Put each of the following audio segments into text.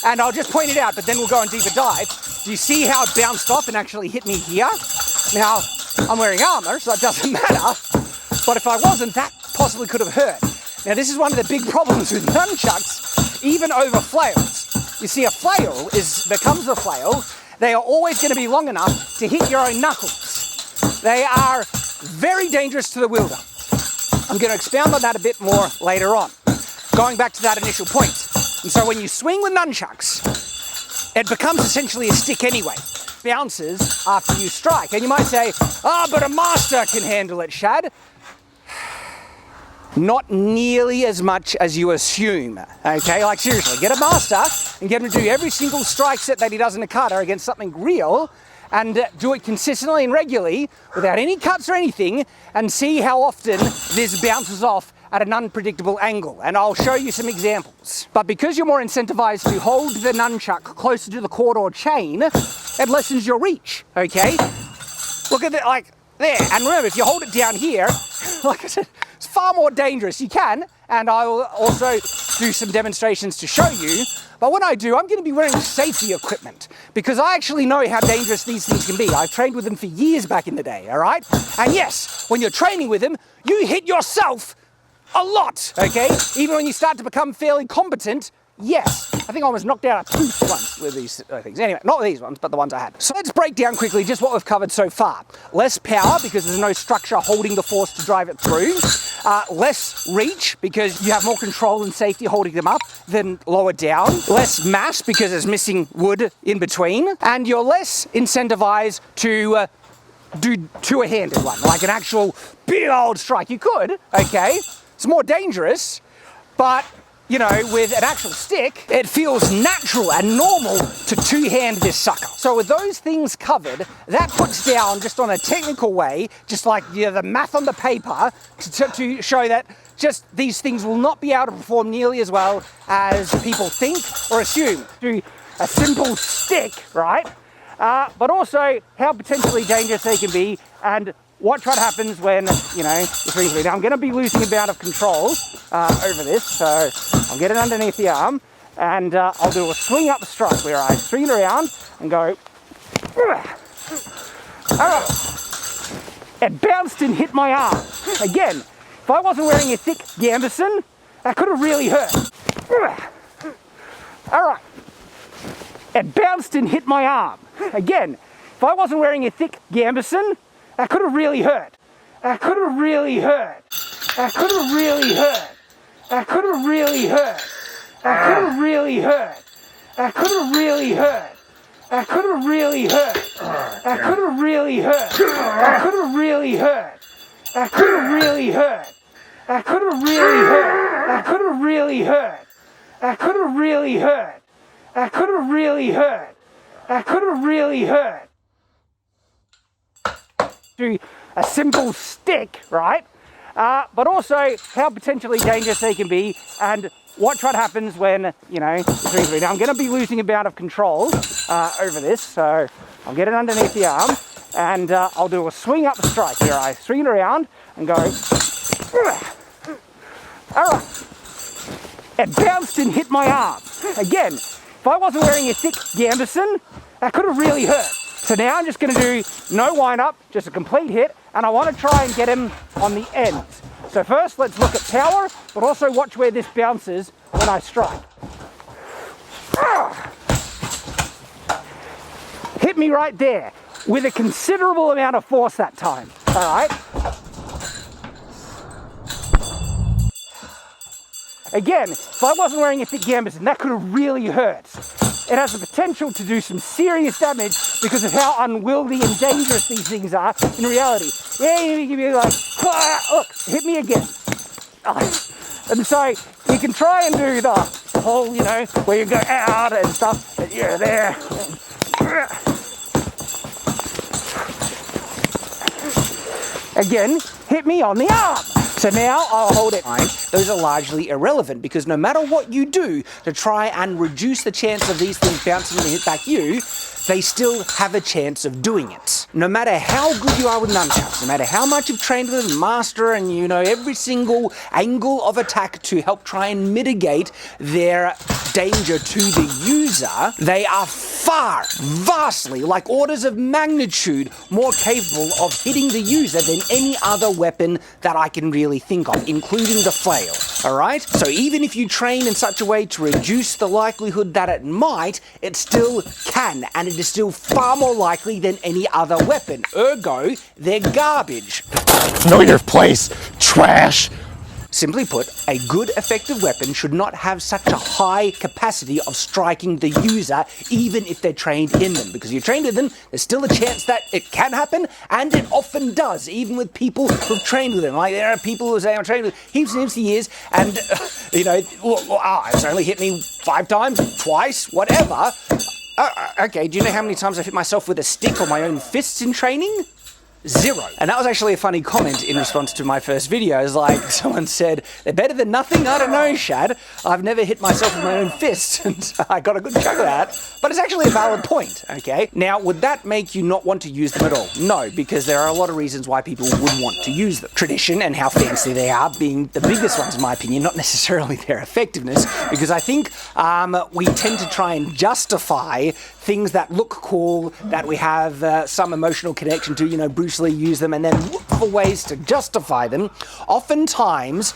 and I'll just point it out, but then we'll go on deeper dive. Do you see how it bounced off and actually hit me here? Now, I'm wearing armor, so it doesn't matter, but if I wasn't, that possibly could have hurt. Now, this is one of the big problems with nunchucks, even over flails. You see, a flail becomes a flail. They are always going to be long enough to hit your own knuckles. They are very dangerous to the wielder. I'm going to expound on that a bit more later on, going back to that initial point. And so when you swing with nunchucks, it becomes essentially a stick anyway. Bounces after you strike. And you might say, but a master can handle it, Shad. Not nearly as much as you assume, okay? Like, seriously, get a master and get him to do every single strike set that he does in a kata against something real, and do it consistently and regularly without any cuts or anything, and see how often this bounces off at an unpredictable angle. And I'll show you some examples. But because you're more incentivized to hold the nunchuck closer to the cord or chain, it lessens your reach, okay? Look at it, like, there. And remember, if you hold it down here, like I said, it's far more dangerous. You can, and I will also do some demonstrations to show you. But when I do, I'm going to be wearing safety equipment because I actually know how dangerous these things can be. I've trained with them for years back in the day, all right? And yes, when you're training with them, you hit yourself a lot, okay? Even when you start to become fairly competent, yes. I think I almost knocked out a tooth once with these things. Anyway, not these ones, but the ones I had. So let's break down quickly just what we've covered so far. Less power because there's no structure holding the force to drive it through. Less reach because you have more control and safety holding them up than lower down. Less mass because there's missing wood in between. And you're less incentivized to do two-handed one, like an actual big old strike. You could, okay? It's more dangerous, but you know, with an actual stick, it feels natural and normal to two-hand this sucker. So with those things covered, that puts down, just on a technical way, just like the math on the paper, to show that just these things will not be able to perform nearly as well as people think or assume. Do a simple stick, right? But also how potentially dangerous they can be, and what happens when, you know, this brings me down. I'm going to be losing a bout of control over this, so I'll get it underneath the arm, and I'll do a swing up strike where I swing it around and go. It bounced and hit my arm. Again, if I wasn't wearing a thick gambeson, that could have really hurt. All right. It bounced and hit my arm. Again, if I wasn't wearing a thick gambeson, that could have really hurt. That could have really hurt. That could have really hurt. That could have really hurt. That could have really hurt. That could have really hurt. That could have really hurt. That could have really hurt. That could have really hurt. That could have really hurt. That could have really hurt. That could have really hurt. That could have really hurt. That could have really hurt. That could have really hurt. Do a simple stick, right? But also how potentially dangerous they can be, and what happens when, you know, now I'm going to be losing a bout of control over this, so I'll get it underneath the arm, and I'll do a swing up strike here. I swing it around and go. All right. It bounced and hit my arm. Again, if I wasn't wearing a thick gambeson, that could have really hurt. So now I'm just going to do no wind up, just a complete hit, and I want to try and get him on the end. So first let's look at power, but also watch where this bounces when I strike. Hit me right there with a considerable amount of force that time, all right? Again, if I wasn't wearing a thick gambeson, that could have really hurt. It has the potential to do some serious damage because of how unwieldy and dangerous these things are in reality. Yeah, you can be like, look, hit me again. And so you can try and do the whole, you know, where you go out and stuff, and you're there. Again, hit me on the arm. So now I'll hold it. Those are largely irrelevant because no matter what you do to try and reduce the chance of these things bouncing to hit back you, they still have a chance of doing it. No matter how good you are with nunchucks, no matter how much you've trained with them, master, and you know every single angle of attack to help try and mitigate their danger to the user, they are vastly, like orders of magnitude, more capable of hitting the user than any other weapon that I can really think of, including the flail, alright? So even if you train in such a way to reduce the likelihood that it might, it still can, and it is still far more likely than any other weapon. Ergo, they're garbage. Know your place, trash! Simply put, a good effective weapon should not have such a high capacity of striking the user, even if they're trained in them. Because if you're trained in them, there's still a chance that it can happen, and it often does, even with people who've trained with them. Like, there are people who say, I'm trained with heaps and heaps of years, and, you know, it's only hit me 5 times, twice, whatever. Okay, do you know how many times I've hit myself with a stick or my own fists in training? 0. And that was actually a funny comment in response to my first video. It's like, someone said, they're better than nothing? I don't know, Shad. I've never hit myself with my own fist, and I got a good chuck of that. But it's actually a valid point, okay? Now, would that make you not want to use them at all? No, because there are a lot of reasons why people would want to use them. Tradition and how fancy they are being the biggest ones, in my opinion, not necessarily their effectiveness, because I think we tend to try and justify things that look cool, that we have some emotional connection to, you know, Bruce Lee used them, and then look for ways to justify them, oftentimes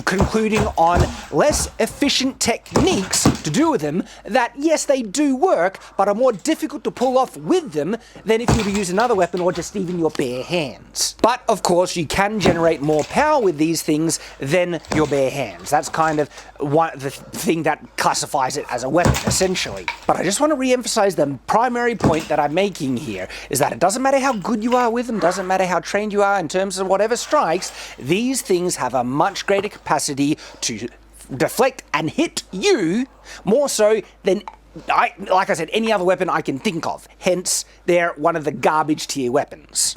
concluding on less efficient techniques to do with them that, yes, they do work, but are more difficult to pull off with them than if you were to use another weapon or just even your bare hands. But, of course, you can generate more power with these things than your bare hands. That's kind of the thing that classifies it as a weapon, essentially. But I just want to re-emphasize the primary point that I'm making here, is that it doesn't matter how good you are with them, doesn't matter how trained you are in terms of whatever strikes, these things have a much greater capacity to deflect and hit you more so than, like I said, any other weapon I can think of. Hence, they're one of the garbage tier weapons.